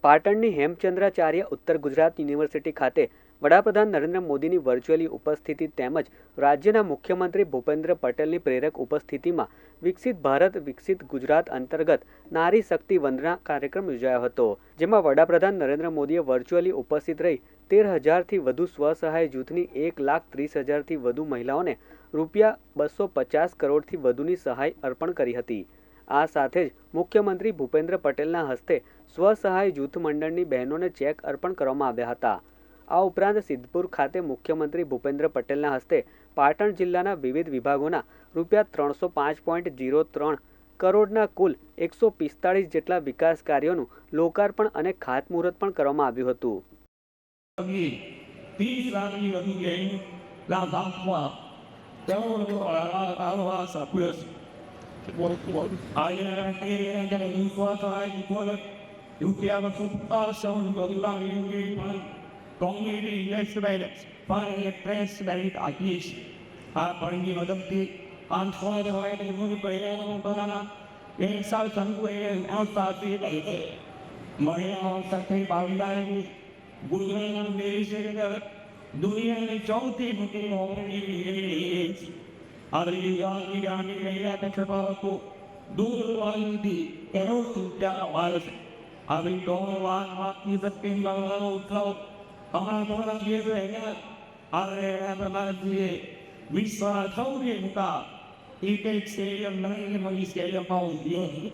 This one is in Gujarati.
પાટણની હેમચંદ્રાચાર્ય ઉત્તર ગુજરાત યુનિવર્સિટી ખાતે વડાપ્રધાન નરેન્દ્ર મોદીની વર્ચ્યુઅલી ઉપસ્થિતિ તેમજ રાજ્યના મુખ્યમંત્રી ભૂપેન્દ્ર પટેલની પ્રેરક ઉપસ્થિતિમાં વિકસિત ભારત વિકસિત ગુજરાત અંતર્ગત નારી શક્તિ વંદના કાર્યક્રમ યોજાયો હતો, જેમાં વડાપ્રધાન નરેન્દ્ર મોદીએ વર્ચ્યુઅલી ઉપસ્થિત રહી 13,000થી વધુ સ્વસહાય જૂથની 1,30,000થી વધુ મહિલાઓને ₹250 કરોડથી વધુની સહાય અર્પણ કરી હતી। આ સાથે જ મુખ્યમંત્રી ભૂપેન્દ્ર પટેલના હસ્તે સ્વસહાય જૂથ મંડળની બહેનોને ચેક અર્પણ કરવામાં આવ્યા હતા। આ ઉપરાંત સિદ્ધપુર ખાતે મુખ્યમંત્રી ભૂપેન્દ્ર પટેલના હસ્તે પાટણ જિલ્લાના વિવિધ વિભાગોના ₹305.03 કરોડના કુલ 145 જેટલા વિકાસ કાર્યોનું લોકાર્પણ અને ખાતમુહૂર્ત પણ કરવામાં આવ્યું હતું। દુનિયાની સૌથી મોટી દૂરથી એનો સૂચના મારે છે। આવી વાતની શક્તિ ઉત્સવ અમારા પ્રધાનમંત્રીએ વિશ્વના સૌથી મોટા ક્રિકેટ સ્ટેડિયમ નરેન્દ્ર મોદી સ્ટેડિયમમાં ઉદ્યોગ